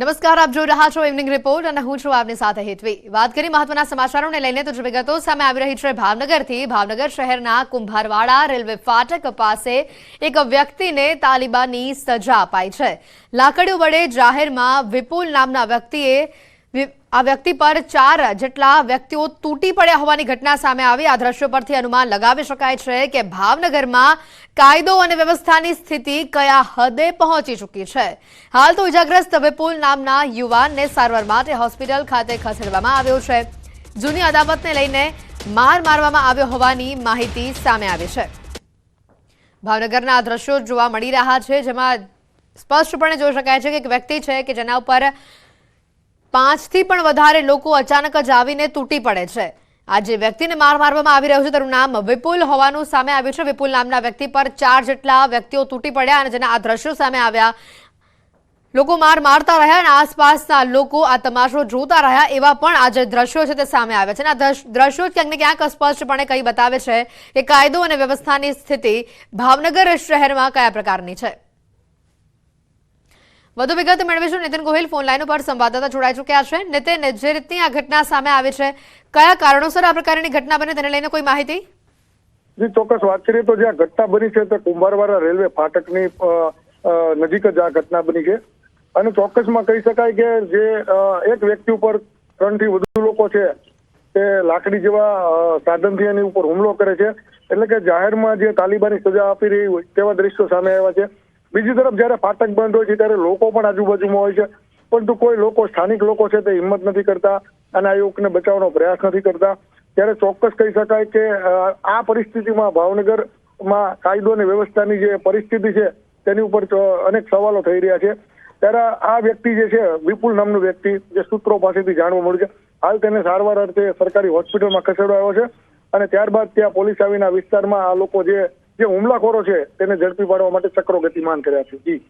નમસ્કાર, આપ જોઈ રહ્યા છો ઇવનિંગ રિપોર્ટ અને હું છું આપની સાથે હેતવી। વાત કરી મહત્વના સમાચારોને લઈને તો વિગતો સામે આવી રહી છે ભાવનગરથી। ભાવનગર શહેરના કુંભારવાડા રેલવે ફાટક પાસે એક વ્યક્તિને તાલિબાની સજા અપાઈ છે। લાકડીઓ વડે જાહેરમાં વિપુલ નામના વ્યક્તિએ આ વ્યક્તિ પર 4 જેટલા વ્યક્તિઓ તૂટી પડ્યા હોવાની ઘટના સામે આવી। આ દ્રશ્યો પરથી અનુમાન લગાવી શકાય છે કે ભાવનગરમાં કાયદો અને વ્યવસ્થાની સ્થિતિ કયા હદે પહોંચી ચૂકી છે। હાલ તો ઇજાગ્રસ્ત વિપુલ નામના યુવાનને સારવાર માટે હોસ્પિટલ ખાતે ખસેડવામાં આવ્યો છે। જૂની અદાવતને લઈને માર મારવામાં આવ્યો હોવાની માહિતી સામે આવી છે। ભાવનગરના આ દ્રશ્યો જોવા મળી રહ્યા છે, જેમાં સ્પષ્ટપણે જોઈ શકાય છે કે એક વ્યક્તિ છે કે જેના ઉપર 5 થી પણ વધારે લોકો અચાનક જ આવીને તૂટી પડે છે। આ જે વ્યક્તિને માર મારવામાં આવી રહ્યો છે તેનું નામ વિપુલ હોવાનું સામે આવ્યું છે। વિપુલ નામના વ્યક્તિ પર 4 જેટલા વ્યક્તિઓ તૂટી પડ્યા અને જેના આ દ્રશ્યો સામે આવ્યા। લોકો માર મારતા રહ્યા અને આસપાસના લોકો આ તમાશો જોતા રહ્યા એવા પણ આ જે દ્રશ્યો છે તે સામે આવ્યા છે। આ દ્રશ્યો ક્યાંક ને ક્યાંક સ્પષ્ટપણે કંઈ બતાવે છે કે કાયદો અને વ્યવસ્થાની સ્થિતિ ભાવનગર શહેરમાં કયા પ્રકારની છે। વધુ વિગત મેળવીશું। નીતિન ગોહિલ ફોન લાઈન પર સંવાદદાતા જોડાઈ ચૂક્યા છે। નીતિન, જે રીતની આ ઘટના સામે આવી છે, કયા કારણોસર આ પ્રકારની ઘટના બની તેને લઈને કોઈ માહિતી? જી ચોક્કસ વાત કરીએ તો જે આ ઘટના બની છે તે કુંભારવાડા રેલવે ફાટકની નજીક જ આ ઘટના બની છે અને ચોક્કસમાં કહી શકાય કે જે એક વ્યક્તિ ઉપર 3 થી વધુ લોકો છે તે લાકડી જેવા સાધનથી એની ઉપર હુમલો કરે છે, એટલે કે જાહેરમાં જે તાલિબાની સજા આપી રહી હોય તેવા દ્રશ્યો સામે આવ્યા છે। બીજી તરફ જયારે ફાટક બંધ હોય છે ત્યારે લોકો પણ આજુબાજુમાં હોય છે, પરંતુ કોઈ લોકો સ્થાનિક લોકો છે તે હિંમત નથી કરતા અને આ યુવકને બચાવવાનો પ્રયાસ નથી કરતા। ત્યારે ચોક્કસ કહી શકાય કે આ પરિસ્થિતિમાં ભાવનગરમાં કાયદો અને વ્યવસ્થાની જે પરિસ્થિતિ છે તેની ઉપર અનેક સવાલો થઈ રહ્યા છે। ત્યારે આ વ્યક્તિ જે છે વિપુલ નામનું વ્યક્તિ, જે સૂત્રો પાસેથી જાણવા મળ્યું છે, હાલ તેને સારવાર અર્થે સરકારી હોસ્પિટલમાં ખસેડવામાં આવ્યો છે અને ત્યારબાદ ત્યાં પોલીસ આવીને આ વિસ્તારમાં આ લોકો જે હુમલાખોરો છે તેને ઝડપી પાડવા માટે ચક્રો ગતિમાન કર્યા છે। જી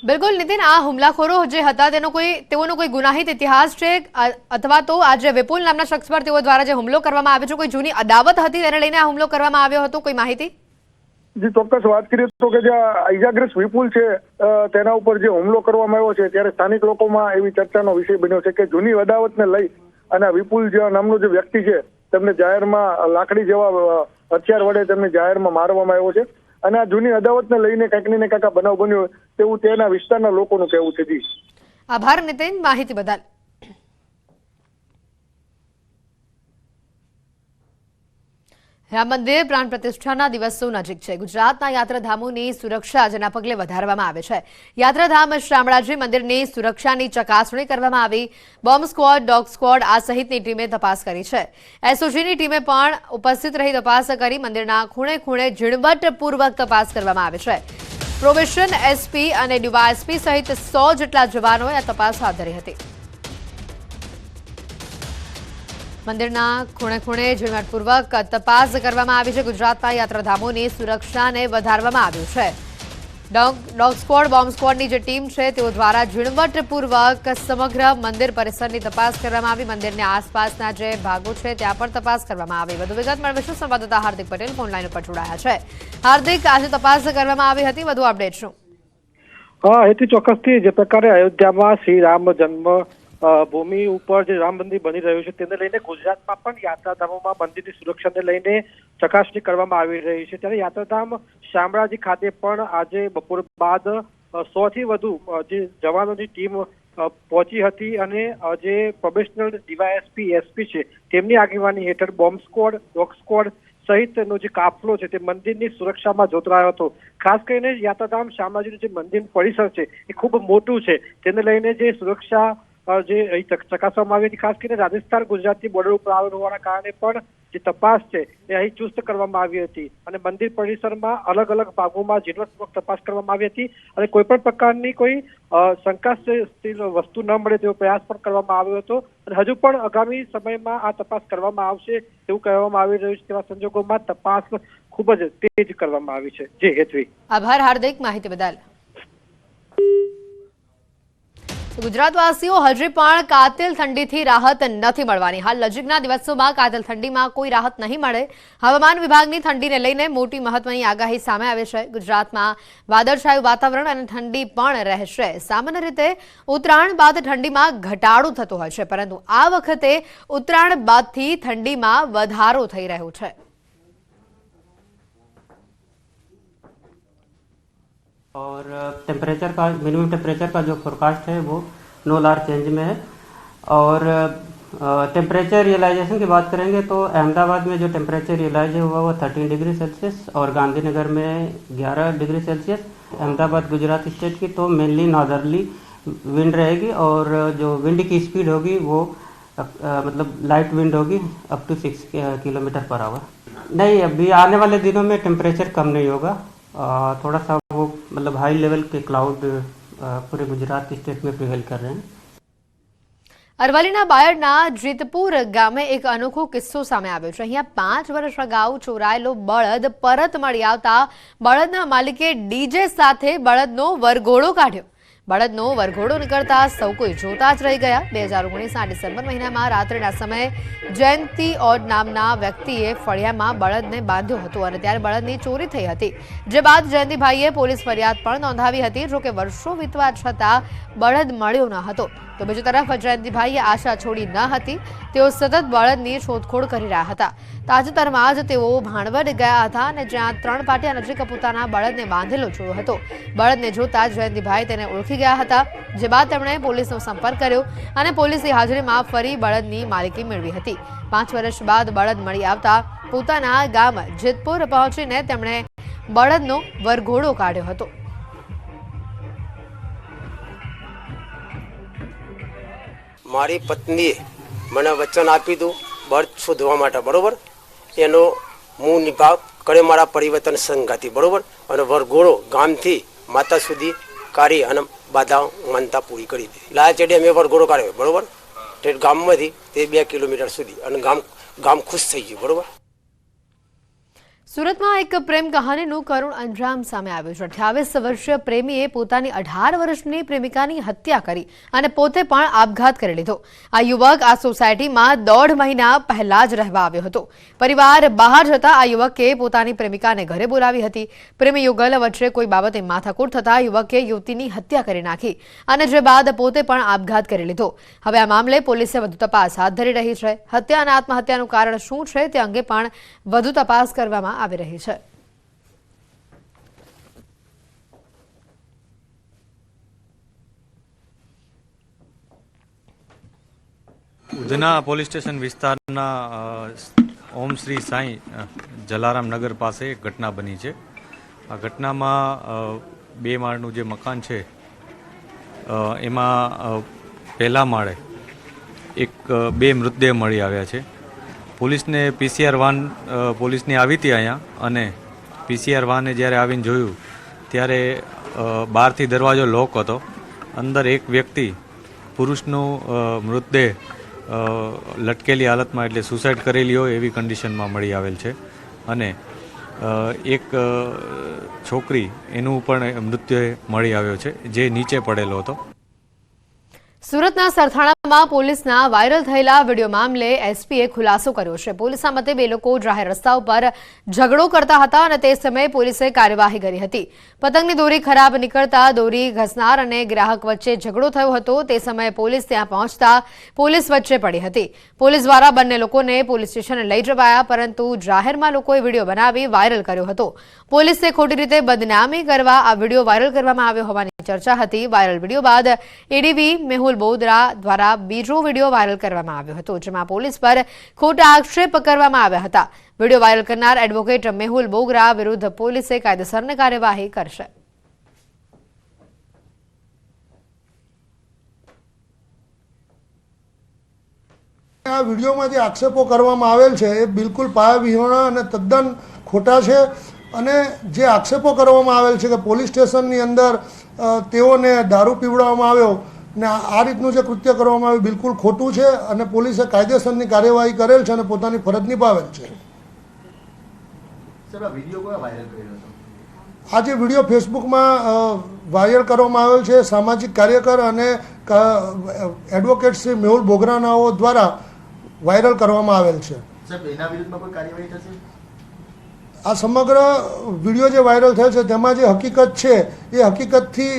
બિલકુલ નીતિન, આ હુમલાખોરો જે હતા તેઓનો કોઈ ગુનાહિત ઇતિહાસ છે અથવા તો આ જે વિપુલ નામના શખ્સ પર તેઓ દ્વારા જે હુમલો કરવામાં આવ્યો છે, કોઈ જૂની અદાવત હતી તેને લઈને આ હુમલો કરવામાં આવ્યો હતો, કોઈ માહિતી? જી ચોક્કસ વાત કરીએ તો કે જે ઇજાગ્રસ્ત વિપુલ છે તેના ઉપર જે હુમલો કરવામાં આવ્યો છે ત્યારે સ્થાનિક લોકોમાં એવી ચર્ચાનો વિષય બન્યો છે કે જૂની અદાવતને લઈ અને વિપુલ નામનો જે વ્યક્તિ છે તેમને જાહેરમાં લાકડી જેવા હથિયાર વડે તેમને જાહેરમાં મારવામાં આવ્યો છે અને આ જૂની અદાવતને લઈને કંઈક ને કંઈક બનાવ બન્યો તેવું તેના વિસ્તારના લોકોનું કહેવું છે। જી આભાર નીતિન, માહિતી બદલ। રામ મંદિર પ્રાણ પ્રતિષ્ઠાના દિવસો નજીક છે। ગુજરાતના યાત્રાધામોની સુરક્ષા જેના પગલે વધારવામાં આવે છે। યાત્રાધામ શામળાજી મંદિરની સુરક્ષાની ચકાસણી કરવામાં આવી। બોમ્બ સ્ક્વોડ, ડોગ સ્ક્વોડ આ સહિતની ટીમે તપાસ કરી છે। એસઓજીની ટીમે પણ ઉપસ્થિત રહી તપાસ કરી મંદિરના ખૂણે ખૂણે ઝીણવટપૂર્વક તપાસ કરવામાં આવે છે। પ્રોબેશન એસપી અને ડીવાયએસપી સહિત 100 જેટલા જવાનોએ આ તપાસ હાથ ધરી હતી। મંદિરના ખૂણે ખૂણે ઝીણવટપૂર્વક તપાસ કરવામાં આવી છે। ગુજરાતના યાત્રાધામોની સુરક્ષાને વધારવામાં આવ્યું છે। ડોગ સ્ક્વોડ, બોમ્બ સ્ક્વોડની જે ટીમ છે તેઓ દ્વારા ઝીણવટપૂર્વક સમગ્ર મંદિર પરિસરની તપાસ કરવામાં આવી। મંદિરની આસપાસના જે ભાગો છે ત્યાં પણ તપાસ કરવામાં આવી। વધુ વિગત મેળવીશું। સંવાદદાતા હાર્દિક પટેલ ફોન લાઈન ઉપર જોડાયા છે। હાર્દિક, આજે તપાસ કરવામાં આવી હતી, વધુ અપડેટ શું? એથી ચોક્કસથી જે પ્રકારે અયોધ્યામાં શ્રી રામ જન્મ ભૂમિ ઉપર જે રામ મંદિર બની રહ્યું છે તેને લઈને ગુજરાતમાં પણ યાત્રાધામોમાં મંદિરની સુરક્ષાને લઈને ચકાસણી કરવામાં આવી રહી છે। ત્યારે યાત્રાધામ શામળાજી ખાતે પણ આજે બપોર બાદ 100 થી વધુ જે જવાનોની ટીમ પહોંચી હતી અને જે પ્રોબેશનલ ડીવાયએસપી, એસપી છે તેમની આગેવાની હેઠળ બોમ્બ સ્ક્વોડ, ડોગ સ્ક્વોડ સહિતનો જે કાફલો છે તે મંદિરની સુરક્ષામાં જોતરાયો હતો। ખાસ કરીને યાત્રાધામ શામળાજીનું જે મંદિર પરિસર છે એ ખૂબ મોટું છે, તેને લઈને જે સુરક્ષા જે અહીં ચકાસવામાં આવી હતી, ખાસ કરીને રાજસ્થાન ગુજરાતની બોર્ડર ઉપર આવેલું હોવાના કારણે પણ જે તપાસ છે એ અહીં ચુસ્ત કરવામાં આવી હતી અને મંદિર પરિસરમાં અલગ અલગ ભાગોમાં ઝીણવટપૂર્વક તપાસ કરવામાં આવી હતી અને કોઈ પણ પ્રકારની કોઈ શંકાસ્પદ વસ્તુ ન મળે તેવો પ્રયાસ પણ કરવામાં આવ્યો હતો અને હજુ પણ આગામી સમયમાં આ તપાસ કરવામાં આવશે એવું કહેવામાં આવી રહ્યું છે। તેવા સંજોગોમાં તપાસ ખૂબ જ તેજ કરવામાં આવી છે। જી હેતવી, આભાર હાર્દિક, માહિતી બદલ। ગુજરાતવાસીઓ હજી પણ કાતિલ ઠંડીથી રાહત નથી મળવાની. હાલ નજીકના દિવસોમાં કાતિલ ઠંડીમાં કોઈ રાહત નહીં મળે. હવામાન વિભાગની ઠંડીને લઈને મોટી મહત્વની આગાહી સામે આવી છે. ગુજરાતમાં વાદળછાયું વાતાવરણ અને ઠંડી પણ રહેશે. સામાન્ય રીતે ઉત્તરાયણ બાદ ઠંડીમાં ઘટાડો થતો હોય છે, પરંતુ આ વખતે ઉત્તરાયણ બાદથી ઠંડીમાં વધારો થઈ રહ્યો છે. और टेम्परेचर का मिनिमम टेम्परेचर का जो फोरकास्ट है वो नो लार्ज चेंज में है। और टेम्परेचर रियलाइजेशन की बात करेंगे तो अहमदाबाद में जो टेम्परेचर रियलाइज हुआ वो 13 डिग्री सेल्सियस और गांधीनगर में 11 degree Celsius. Ahmedabad Gujarat state की तो मेनली नॉर्दर्ली विंड रहेगी और जो विंड की स्पीड होगी वो मतलब लाइट विंड होगी up to 6 kilometre per hour. नहीं, अभी आने वाले दिनों में टेम्परेचर कम नहीं होगा। थोड़ा सा वो मतलब हाई लेवल के क्लाउड पूरे गुजरात स्टेट में प्रिवेल कर रहे हैं। અરવલ્લીના બાયડના જીતપુર ગામે એક અનોખો કિસ્સો સામે આવ્યો છે. અહીંયા 5 વર્ષ અગાઉ ચોરાયેલો બળદ પરત મળી આવતા બળદના માલિકે ડીજે સાથે બળદનો વરઘોડો કાઢ્યો. બળદનો વરઘોડો નીકળતા સૌ કોઈ જોતા જ રહી ગયા. 2019ના ડિસેમ્બર મહિનામાં રાત્રિના સમયે જયંતિ ઓડ નામના વ્યક્તિએ ફળિયામાં બળદને બાંધ્યો હતો અને ત્યારે બળદની ચોરી થઈ હતી. જે બાદ જયંતિભાઈએ પોલીસ ફરિયાદ પણ નોંધાવી હતી. જોકે વર્ષો વીતવા છતાં બળદ મળ્યો ન હતો. તો બીજી તરફ જયંતિભાઈએ આશા છોડી ન હતી. તેઓ સતત બળદની શોધખોળ કરી રહ્યા હતા. તાજેતરમાં જ તેઓ ભાણવડ ગયા હતા અને જ્યાં 3 પાટિયા નજીક પોતાના બળદને બાંધેલો જોયો હતો. બળદને જોતા જયંતિભાઈ તેને ઓળખી ગયા હતા. જે બાદ તેમણે પોલીસનો સંપર્ક કર્યો અને પોલીસની હાજરીમાં ફરી બળદની માલિકી મેળવી હતી. 5 વર્ષ બાદ બળદ મળી આવતા પોતાના ગામ જેતપુર પહોંચીને તેમણે બળદનો વરઘોડો કાઢ્યો હતો. મારી પત્નીએ મને વચન આપી હતું બળદ શોધવા માટે, બરોબર. એનો હું નિભાવ કરે મારા પરિવર્તન સંગાથી, બરોબર. અને વરઘોડો ગામથી માતા સુધી કાઢી અને બાધા માનતા પૂરી કરી દીધી. લાયા ચેડે અમે વરઘોડો કાઢ્યો, બરોબર. તે ગામમાંથી તે 2 કિલોમીટર સુધી અને ગામ ખુશ થઈ ગયું, બરોબર. સુરતમાં એક પ્રેમ કહાનીનું કરુણ અંજામ સામે આવ્યું છે. 28 વર્ષીય પ્રેમીએ પોતાની 18 વર્ષની પ્રેમિકાની હત્યા કરી અને પોતે પણ આપઘાત કરી લીધો. આ યુવક આ સોસાયટીમાં 1.5 મહિના પહેલા જ રહેવા આવ્યો હતો. પરિવાર બહાર જતા આ યુવકે પોતાની પ્રેમિકાને ઘરે બોલાવી હતી. પ્રેમી યુગલ વચ્ચે કોઈ બાબતે માથાકૂટ થતા યુવકે યુવતીની હત્યા કરી નાખી અને જે બાદ પોતે પણ આપઘાત કરી લીધો. હવે આ મામલે પોલીસે વધુ તપાસ હાથ ધરી રહી છે. હત્યા અને આત્મહત્યાનું કારણ શું છે તે અંગે પણ વધુ તપાસ કરવામાં આવી રહી છે. ઉધના પોલીસ સ્ટેશન વિસ્તારના ઓમ શ્રી સાંઈ જલારામ નગર પાસે એક ઘટના બની છે. આ ઘટનામાં 2 માળનું જે મકાન છે એમાં પહેલા માળે 2 મૃતદેહ મળી આવ્યા છે. પોલીસને PCR વાન પોલીસની આવી હતી અહીંયા અને PCR વાને જ્યારે આવીને જોયું ત્યારે બહારથી દરવાજો લોક હતો. અંદર એક વ્યક્તિ પુરુષનું મૃતદેહ લટકેલી હાલતમાં એટલે સુસાઇડ કરેલી હોય એવી કન્ડિશનમાં મળી આવેલ છે અને એક છોકરી એનું પણ મૃતદેહ મળી આવ્યો છે જે નીચે પડેલો હતો. સુરતના સરથાણામાં પોલીસના વાયરલ થયેલા વિડીયો મામલે એસપીએ ખુલાસો કર્યો છે. પોલીસના મતે 2 લોકો જાહેર રસ્તા ઉપર ઝઘડો કરતા હતા અને તે સમયે પોલીસે કાર્યવાહી કરી હતી. પતંગની દોરી ખરાબ નીકળતા દોરી ઘસનાર અને ગ્રાહક વચ્ચે ઝઘડો થયો હતો. તે સમયે પોલીસ ત્યાં પહોંચતા પોલીસ વચ્ચે પડી હતી. પોલીસ દ્વારા બંને લોકોને પોલીસ સ્ટેશને લઈ જવાયા, પરંતુ જાહેરમાં લોકોએ વિડીયો બનાવી વાયરલ કર્યો હતો. પોલીસે ખોટી રીતે બદનામી કરવા આ વિડીયો વાયરલ કરવામાં આવ્યો હોવાની ચર્ચા હતી. વાયરલ વિડીયો બાદ એડીબી મેહુલ બોદરા દ્વારા બીજો વિડીયો વાયરલ કરવામાં આવ્યો હતો, જેમાં પોલીસ પર ખોટા આક્ષેપ કરવામાં આવ્યા હતા. વિડીયો વાયરલ કરનાર એડવોકેટ મેહુલ બોગરા વિરુદ્ધ પોલીસે કાયદેસરની કાર્યવાહી કરશે. આ વિડીયોમાં જે આક્ષેપો કરવામાં આવેલ છે એ બિલકુલ પાયાવિહોણા અને તદ્દન ખોટા છે. અને જે આક્ષેપો કરવામાં આવેલ છે કે પોલીસ સ્ટેશનની અંદર તેઓને દારૂ પીવડાવવામાં આવ્યો ને આ રીતનું જે કૃત્ય કરવામાં આવ્યું બિલકુલ ખોટું છે અને પોલીસે કાયદેસરની કાર્યવાહી કરેલ છે અને પોતાની ફરજ નિભાવેલ છે. આ જે વિડીયો ફેસબુકમાં વાયરલ કરવામાં આવેલ છે સામાજિક કાર્યકર અને એડવોકેટ શ્રી મેહુલ બોગરાનાઓ દ્વારા વાયરલ કરવામાં આવેલ છે. આ સમગ્ર વિડીયો જે વાયરલ થયો છે તેમાં જે હકીકત છે એ હકીકતથી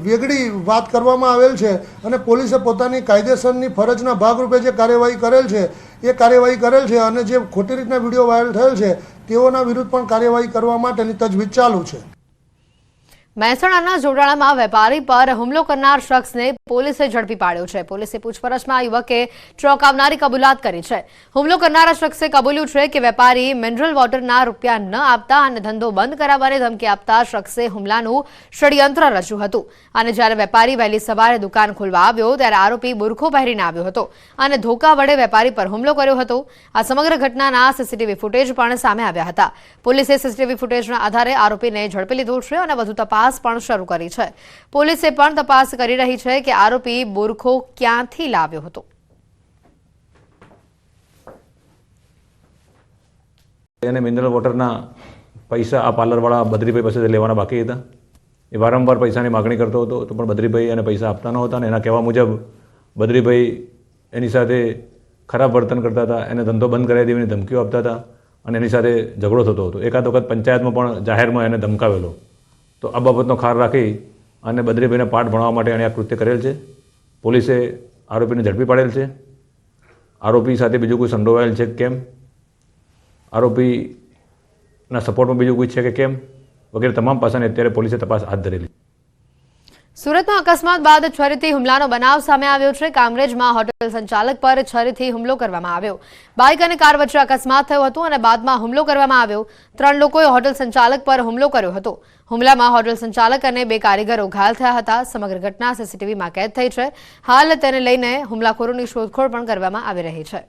વેગળી વાત કરવામાં આવેલ છે અને પોલીસે પોતાની કાયદેસરની ફરજના ભાગરૂપે જે કાર્યવાહી કરેલ છે એ કાર્યવાહી કરેલ છે અને જે ખોટી રીતના વિડીયો વાયરલ થયેલ છે તેઓના વિરુદ્ધ પણ કાર્યવાહી કરવા માટેની તજવીજ ચાલુ છે. મહેસાણાના જોડાણામાં વેપારી પર હુમલો કરનાર શખ્સને પોલીસે ઝડપી પાડ્યો છે. પોલીસે પૂછપરછમાં યુવકે ચોંકાવનારી કબૂલાત કરી છે. હુમલો કરનારા શખ્સે કબૂલ્યું છે કે વેપારી મિનરલ વોટરના રૂપિયા ન આપતા અને ધંધો બંધ કરાવવાની ધમકી આપતા શખ્સે હુમલાનું ષડયંત્ર રચ્યું હતું. અને જ્યારે વેપારી વહેલી સવારે દુકાન ખોલવા આવ્યો ત્યારે આરોપી બુરખો પહેરીને આવ્યો હતો અને ધોકા વડે વેપારી પર હુમલો કર્યો હતો. આ સમગ્ર ઘટનાના સીસીટીવી ફૂટેજ પણ સામે આવ્યા હતા. પોલીસે સીસીટીવી ફૂટેજના આધારે આરોપીને ઝડપી લીધો છે અને વધુ તપાસ પણ શરૂ કરી છે. પોલીસે પણ તપાસ કરી રહી છે કે આરોપી બુરખો ક્યાંથી લાવ્યો હતો. એને મિનરલ વોટરના પૈસા આ પાર્લરવાળા બદ્રીભાઈ પાસેથી લેવાના બાકી હતા. એ વારંવાર પૈસાની માગણી કરતો હતો તો પણ બદ્રીભાઈ એને પૈસા આપતા નહોતા અને એના કહેવા મુજબ બદ્રીભાઈ એની સાથે ખરાબ વર્તન કરતા હતા, એને ધંધો બંધ કરાવી દેવાની ધમકીઓ આપતા હતા અને એની સાથે ઝઘડો થતો હતો. એકાદ વખત પંચાયતમાં પણ જાહેરમાં એને ધમકાવેલો. તો આ બાબતનો ખાર રાખી અને બદ્રીભાઈને પાઠ ભણવા માટે એણે આ કૃત્ય કરેલ છે. પોલીસે આરોપીને ઝડપી પાડેલ છે. આરોપી સાથે બીજું કોઈ સંડોવાયેલ છે કેમ, આરોપીના સપોર્ટમાં બીજું કોઈ છે કે કેમ વગેરે તમામ પાસાની અત્યારે પોલીસે તપાસ હાથ ધરેલી. સુરતમાં અકસ્માત બાદ છરીથી હુમલાનો બનાવ સામે આવ્યો છે. કામરેજમાં હોટેલ સંચાલક પર છરીથી હુમલો કરવામાં આવ્યો. બાઇક અને કાર વચ્ચે અકસ્માત થયો હતો અને બાદમાં હુમલો કરવામાં આવ્યો. 3 લોકોએ હોટેલ સંચાલક પર હુમલો કર્યો હતો. હુમલામાં હોટેલ સંચાલક અને 2 કારીગરો ઘાયલ થયા હતા. સમગ્ર ઘટના સીસીટીવીમાં કેદ થઈ છે. હાલ તેને લઈને હુમલાખોરોની શોધખોળ પણ કરવામાં આવી રહી છે.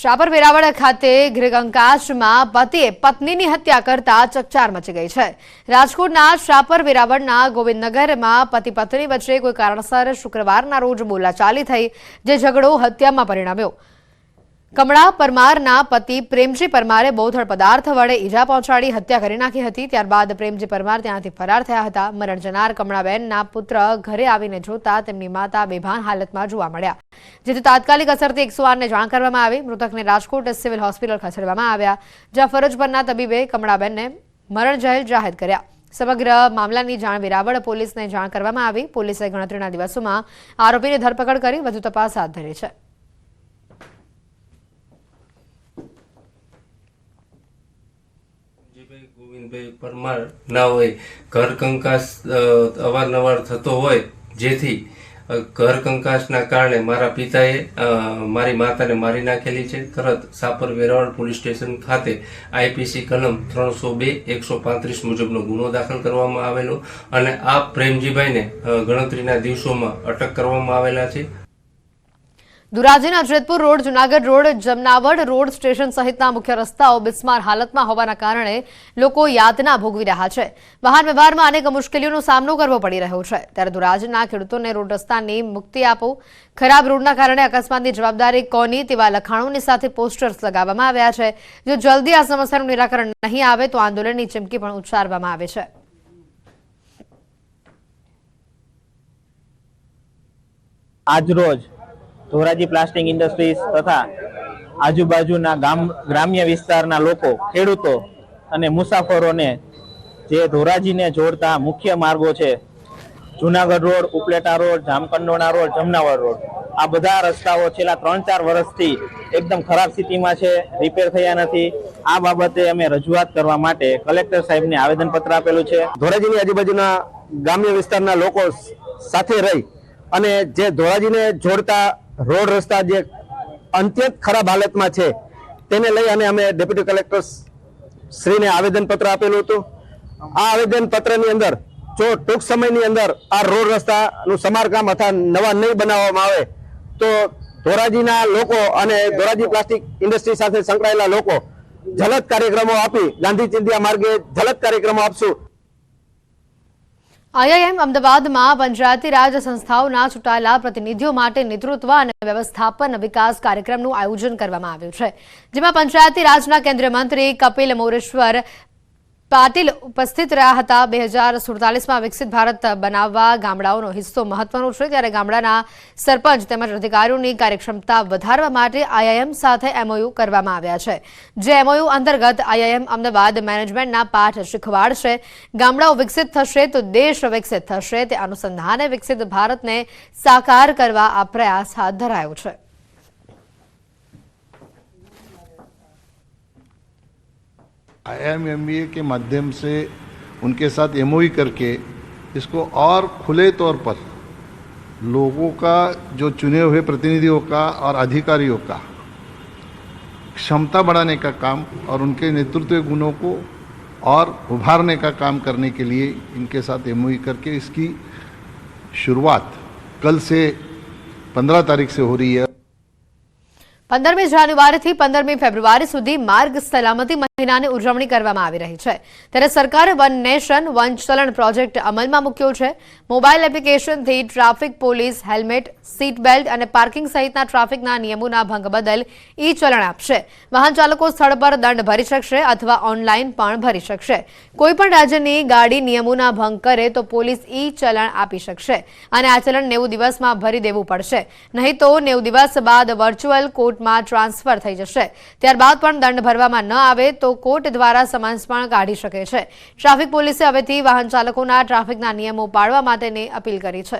શાપર વેરાવળ ખાતે ગૃહકંકાશમાં પતિએ પત્નીની હત્યા કરતા ચકચાર મચી ગઈ છે. રાજકોટના શાપર વેરાવળના ગોવિંદનગરમાં પતિ પત્ની વચ્ચે કોઈ કારણસર શુક્રવારના રોજ બોલાચાલી થઈ, જે ઝઘડો હત્યામાં પરિણમ્યો. કમળા પરમારના પતિ પ્રેમજી પરમારે બોથડ પદાર્થ વડે ઈજા પહોંચાડી હત્યા કરી નાખી હતી. ત્યારબાદ પ્રેમજી પરમાર ત્યાંથી ફરાર થયા હતા. મરણ જનાર કમળાબેનના પુત્ર ઘરે આવીને જોતા તેમની માતા બેભાન હાલતમાં જોવા મળ્યા, જેથી તાત્કાલિક અસરથી 108ને જાણ કરવામાં આવી. મૃતકને રાજકોટ સિવિલ હોસ્પિટલ ખસેડવામાં આવ્યા, જ્યાં ફરજ પરના તબીબે કમળાબેનને મરણ જયેલ જાહેર કર્યા. સમગ્ર મામલાની જાણ વેરાવળ પોલીસને જાણ કરવામાં આવી. પોલીસે ગણતરીના દિવસોમાં આરોપીની ધરપકડ કરી વધુ તપાસ હાથ ધરી છે. ગોવિંદભાઈ પરમાર ના હોય, ઘર કંકાસ અવારનવાર થતો હોય, જેથી ઘર કંકાસના કારણે મારા પિતાએ મારી માતાને મારી નાખેલી છે. તરત શાપર વેરાવળ પોલીસ સ્ટેશન ખાતે આઈપીસી કલમ 302-135 મુજબનો ગુનો દાખલ કરવામાં આવેલો અને આ પ્રેમજીભાઈને ગણતરીના દિવસોમાં અટક કરવામાં આવેલા છે. ધોરાજીના Jetpur road, Junagadh road, Jamnavad road station સહિતના મુખ્ય રસ્તાઓ બિસ્માર હાલતમાં હોવાના કારણે લોકો યાતના ભોગવી રહ્યા છે. વાહન વ્યવહારમાં અનેક મુશ્કેલીઓનો સામનો કરવો પડી રહ્યો છે. ત્યારે ધોરાજીના ખેડૂતોને રોડ રસ્તાની મુક્તિ આપો, ખરાબ રોડના કારણે અકસ્માતની જવાબદારી કોની તેવા લખાણોની સાથે પોસ્ટર્સ લગાવવામાં આવ્યા છે. જો જલ્દી આ સમસ્યાનું નિરાકરણ નહીં આવે તો આંદોલનની ચીમકી પણ ઉચ્ચારવામાં આવે છે. આજરોજ ધોરાજી પ્લાસ્ટિક ઇન્ડસ્ટ્રીઝ તથા આજુબાજુના ગ્રામ્ય વિસ્તારના લોકો, ખેડૂતો અને મુસાફરોને જે ધોરાજીને જોડતા મુખ્ય માર્ગો છે, Junagadh road, Upleta road, Jamkandorna road, Jamnavad road, આ બધા રસ્તાઓ છેલ્લા 3-4 વર્ષથી એકદમ ખરાબ સ્થિતિમાં છે, રિપેર થયા નથી. આ બાબતે અમે રજૂઆત કરવા માટે કલેક્ટર સાહેબને આવેદનપત્ર આપેલું છે. ધોરાજીની આજુબાજુના ગ્રામ્ય વિસ્તારના લોકો સાથે રહી અને જે ધોરાજીને જોડતા રોડ રસ્તા જે અત્યંત ખરાબ હાલતમાં છે તેને લઈ અને અમે ડેપ્યુટી કલેક્ટર શ્રીને આવેદનપત્ર આપેલું હતું. આ આવેદનપત્રની અંદર જો ટૂંક સમયની અંદર આ રોડ રસ્તાનું સમારકામ અથવા નવા નહીં બનાવવામાં આવે તો ધોરાજીના લોકો અને ધોરાજી પ્લાસ્ટિક ઇન્ડસ્ટ્રી સાથે સંકળાયેલા લોકો જલદ કાર્યક્રમો આપી ગાંધી ચિંધ્યા માર્ગે જલદ કાર્યક્રમો આપશું. આઈઆઈએમ અમદાવાદમાં પંચાયતી રાજ સંસ્થાઓના ચૂંટાયેલા પ્રતિનિધિઓ માટે નેતૃત્વ અને વ્યવસ્થાપન વિકાસ કાર્યક્રમનું આયોજન કરવામાં આવ્યું છે, જેમાં પંચાયતી રાજના કેન્દ્રીય મંત્રી કપિલ મોરેશ્વર પાટીલ ઉપસ્થિત રહ્યા હતા। 2047માં વિકસિત ભારત બનાવવા ગામડાઓનો હિસ્સો મહત્વનો છે, ત્યારે ગામડાના સરપંચ તેમજ અધિકારીઓની કાર્યક્ષમતા વધારવા માટે આઈઆઈએમ સાથે એમઓયુ કરવામાં આવ્યા છે, જે એમઓયુ અંતર્ગત આઈઆઈએમ અમદાવાદ મેનેજમેન્ટના પાઠ શીખવાડશે। ગામડાઓ વિકસિત થશે તો દેશ વિકસિત થશે, તે અનુસંધાને વિકસિત ભારતને સાકાર કરવા આ પ્રયાસ હાથ ધરાયો છે। IIMMBA के माध्यम से उनके साथ एमओयू करके इसको और खुले तौर पर लोगों का जो चुने हुए प्रतिनिधियों का और अधिकारियों का क्षमता बढ़ाने का काम और उनके नेतृत्व गुणों को और उभारने का काम करने के लिए इनके साथ एमओयू करके इसकी शुरुआत कल से 15 तारीख से हो रही है। 15મી જાન્યુઆરીથી 15મી ફેબ્રુઆરી સુધી માર્ગ સલામતી મહિનાની ઉજવણી કરવામાં આવી રહી છે, ત્યારે સરકારે one nation one challan project અમલમાં મૂક્યો છે। મોબાઈલ એપ્લિકેશનથી traffic police helmet, seat belt અને પાર્કિંગ સહિતના ટ્રાફિકના નિયમોના ભંગ બદલ ઈ ચલણ આપશે। વાહન ચાલકો સ્થળ પર દંડ ભરી શકશે અથવા ઓનલાઈન પણ ભરી શકશે। કોઈપણ રાજ્યની ગાડી નિયમોના ભંગ કરે તો પોલીસ ઈ ચલણ આપી શકશે અને આ ચલણ 90 દિવસમાં ભરી દેવું પડશે, નહીં તો 90 દિવસ બાદ વર્ચ્યુઅલ કોર્ટ ટ્રાન્સફર થઈ જશે। ત્યારબાદ પણ દંડ ભરવામાં ન આવે તો કોર્ટ દ્વારા સમન્સ પણ કાઢી શકે છે। ટ્રાફિક પોલીસે હવેથી વાહન ચાલકોના ટ્રાફિકના નિયમો પાળવા માટેની અપીલ કરી છે।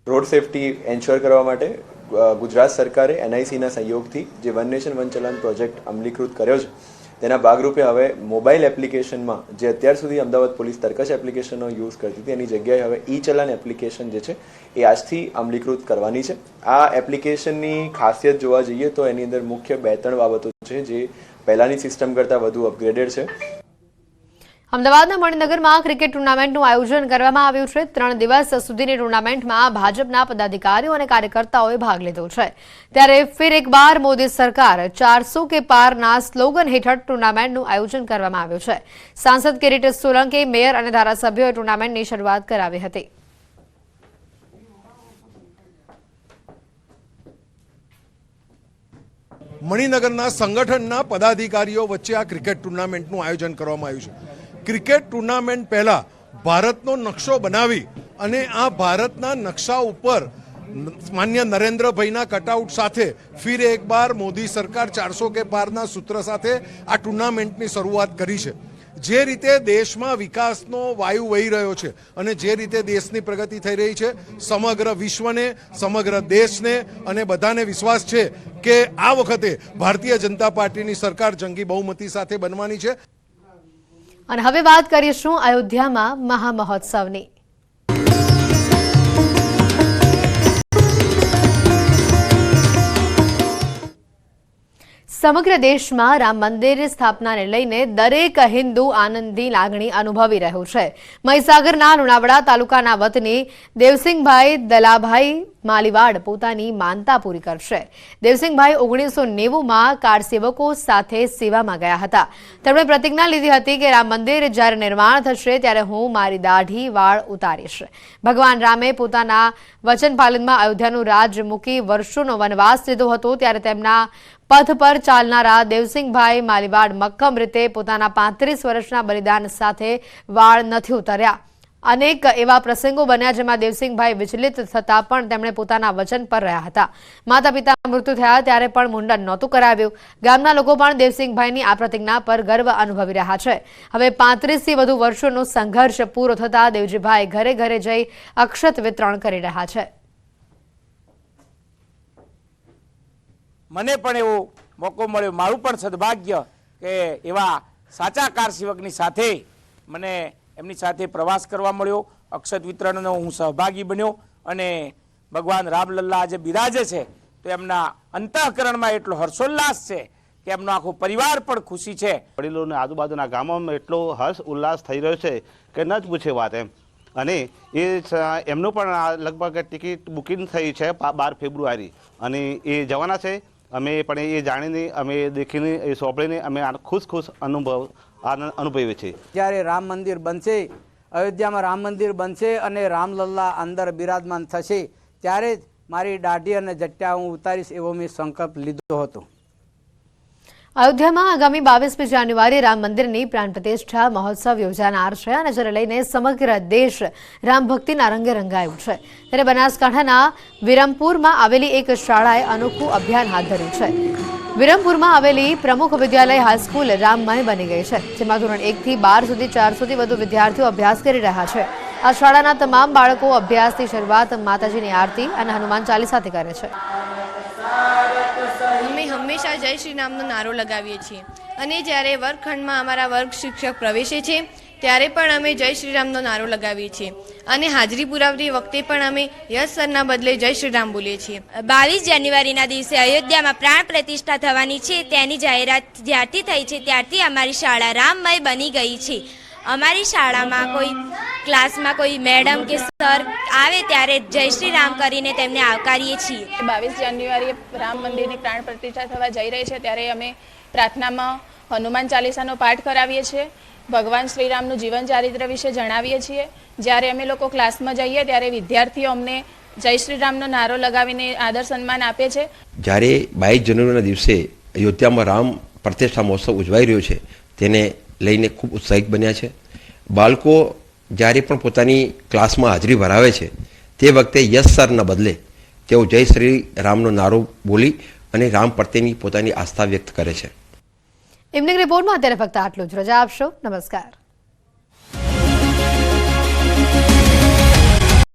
રોડ સેફટી એન્શ્યોર કરવા માટે ગુજરાત સરકારે એનઆઈસીના સહયોગથી જે one nation one challan project અમલીકૃત કર્યો છે, તેના ભાગરૂપે હવે મોબાઈલ એપ્લિકેશનમાં જે અત્યાર સુધી અમદાવાદ પોલીસ તર્કશ એપ્લિકેશનનો યુઝ કરતી હતી, એની જગ્યાએ હવે ઈ ચલણ એપ્લિકેશન જે છે એ આજથી અમલીકૃત કરવાની છે। આ એપ્લિકેશનની ખાસિયત જોવા જઈએ તો એની અંદર મુખ્ય 2-3 બાબતો છે જે પહેલાની સિસ્ટમ કરતાં વધુ અપગ્રેડેડ છે। અમદાવાદના મણિનગરમાં ક્રિકેટ ટુર્નામેન્ટનું આયોજન કરવામાં આવ્યું છે। 3 દિવસ સુધીની ટુર્નામેન્ટમાં ભાજપના પદાધિકારીઓ અને કાર્યકર્તાઓએ ભાગ લીધો છે, ત્યારે ફિર એક બાર મોદી સરકાર 400 કે પારના સ્લોગન હેઠળ ટુર્નામેન્ટનું આયોજન કરવામાં આવ્યું છે। સાંસદ કિરીટ સોલંકી, મેયર અને ધારાસભ્યોએ ટુર્નામેન્ટની શરૂઆત કરાવી હતી। મણિનગરના સંગઠનના પદાધિકારીઓ વચ્ચે આ ક્રિકેટ ટુર્નામેન્ટનું આયોજન કરવામાં આવ્યું છે। ક્રિકેટ ટુર્નામેન્ટ પહેલા ભારતનો નકશો બનાવી અને આ ભારતના નકશા ઉપર માન્ય નરેન્દ્રભાઈના કટઆઉટ સાથે ફિર એક બાર મોદી સરકાર 400 કે પારના સૂત્ર સાથે આ ટુર્નામેન્ટની શરૂઆત કરી છે। જે રીતે દેશમાં વિકાસનો વાયુ વહી રહ્યો છે અને જે રીતે દેશની પ્રગતિ થઈ રહી છે, સમગ્ર વિશ્વને, સમગ્ર દેશને અને બધાને વિશ્વાસ છે કે આ વખતે ભારતીય જનતા પાર્ટીની સરકાર જંગી બહુમતી સાથે બનવાની છે। અને હવે વાત કરીશું અયોધ્યામાં મહામહોત્સવની। સમગ્ર દેશમાં રામ મંદિર સ્થાપનાને લઈને દરેક હિન્દુ આનંદની લાગણી અનુભવી રહ્યું છે। મહીસાગરના લુણાવાડા તાલુકાના વતની દેવસિંહભાઈ દલાભાઈ માલીવાડ પોતાની માનતા પૂરી કરશે। દેવસિંહભાઈ 1990માં કાર્ડ સેવકો સાથે સેવામાં ગયા હતા। તેમણે પ્રતિજ્ઞા લીધી હતી કે રામ મંદિર જ્યારે નિર્માણ થશે ત્યારે હું મારી દાઢી વાળ ઉતારીશ। ભગવાન રામે પોતાના વચન પાલનમાં અયોધ્યાનું રાજ મૂકી વર્ષોનો વનવાસ લીધો હતો, ત્યારે તેમના પથ પર ચાલનારા દેવસિંહભાઈ માલીવાડ મક્કમ રીતે પોતાના 35 વર્ષના બલિદાન સાથે વાળ નથી ઉતાર્યા। અનેક એવા પ્રસંગો બન્યા જેમાં દેવસિંહભાઈ વિચલિત થતા પણ તેમણે પોતાના વચન પર રહ્યા હતા। માતા પિતાના મૃત્યુ થયા ત્યારે પણ મુંડન નહોતું કરાવ્યું। ગામના લોકો પણ દેવસિંહભાઈની આ પ્રતિજ્ઞા પર ગર્વ અનુભવી રહ્યા છે। હવે 35થી વધુ વર્ષોનો સંઘર્ષ પૂરો થતા દેવજીભાઈ ઘરે ઘરે જઈ અક્ષત વિતરણ કરી રહ્યા છે। મને પણ એવો મોકો મળ્યો, મારું પણ સદભાગ્ય કે એવા સાચા કાર સેવકની સાથે મને એમની સાથે પ્રવાસ કરવા મળ્યો, અક્ષત વિતરણનો હું સહભાગી બન્યો અને ભગવાન રામલલ્લા આજે બિરાજે છે તો એમના અંતઃકરણમાં એટલો હર્ષોલ્લાસ છે કે એમનો આખો પરિવાર પણ ખુશી છે। વડીલોને આજુબાજુના ગામોમાં એટલો હર્ષ ઉલ્લાસ થઈ રહ્યો છે કે ન જ પૂછે વાત એમ। અને એ એમનું પણ લગભગ ટિકિટ બુકિંગ થઈ છે 12 ફેબ્રુઆરી અને એ જવાના છે અમે પણ એ જાણીને અમે દેખીને એ સોંપડીને અમે ખુશ આનંદ અનુભવીએ છીએ. જ્યારે રામ મંદિર બનશે, અયોધ્યામાં રામ મંદિર બનશે અને રામલલ્લા અંદર બિરાજમાન થશે, ત્યારે જ મારી દાઢી અને જટ્ટા હું ઉતારીશ એવો મેં સંકલ્પ લીધો હતો. અયોધ્યામાં આગામી 22મી જાન્યુઆરી રામ મંદિરની પ્રાણ પ્રતિષ્ઠા મહોત્સવ યોજાનાર છે અને જેને લઈને સમગ્ર દેશ રામ ભક્તિના રંગે રંગાયું છે. ત્યારે બનાસકાંઠાના વિરમપુરમાં આવેલી એક શાળાએ અનોખું અભિયાન હાથ ધર્યું છે. વિરમપુરમાં આવેલી પ્રમુખ વિદ્યાલય હાઈસ્કૂલ રામમય બની ગઈ છે, જેમાં ધોરણ 1 થી 12 સુધી 400થી વધુ વિદ્યાર્થીઓ અભ્યાસ કરી રહ્યા છે. આ શાળાના તમામ બાળકો અભ્યાસની શરૂઆત માતાજીની આરતી અને હનુમાન ચાલીસાથી કરે છે. અમે હંમેશા જય શ્રી રામનો નારો લગાવીએ છીએ અને જ્યારે વર્ગખંડમાં અમારા વર્ગ શિક્ષક પ્રવેશે છે ત્યારે પણ અમે જય શ્રી રામનો નારો લગાવીએ છીએ અને હાજરી પુરાવતી વખતે પણ અમે યસ સરના બદલે જય શ્રી રામ બોલીએ છીએ. 22 જાન્યુઆરીના દિવસે અયોધ્યામાં પ્રાણ પ્રતિષ્ઠા થવાની છે, તેની જાહેરાત જ્યારથી થઈ છે ત્યારથી અમારી શાળા રામમય બની ગઈ છે. અમારી શાળામાં કોઈ ક્લાસમાં કોઈ મેડમ કે સર આવે ત્યારે જય શ્રી રામ કરીને તેમને આવકારીએ છીએ. 22 જાન્યુઆરીએ રામ મંદિરની પ્રાણ પ્રતિષ્ઠા થવા જઈ રહી છે ત્યારે અમે પ્રાર્થનામાં હનુમાન ચાલીસાનો પાઠ કરાવીએ છીએ, ભગવાન શ્રીરામનું જીવન ચારિત્ર વિશે જણાવીએ છીએ. જ્યારે અમે લોકો ક્લાસમાં જઈએ ત્યારે વિદ્યાર્થીઓ અમને જય શ્રી રામનો નારો લગાવીને આદર સન્માન આપે છે. જ્યારે 22 જાન્યુઆરીના દિવસે અયોધ્યામાં રામ પ્રતિષ્ઠા મહોત્સવ ઉજવાઈ રહ્યો છે તેને લઈને ખૂબ ઉત્સાહિત બન્યા છે. બાળકો જ્યારે પણ પોતાની ક્લાસમાં હાજરી ભરાવે છે તે વખતે યસ સરના બદલે તેઓ જય શ્રી રામનો નારો બોલી અને રામ પ્રત્યેની પોતાની આસ્થા વ્યક્ત કરે છે. ઇવનિંગ રિપોર્ટમાં અત્યારે ફક્ત આટલું જ. રજા આપશો. નમસ્કાર.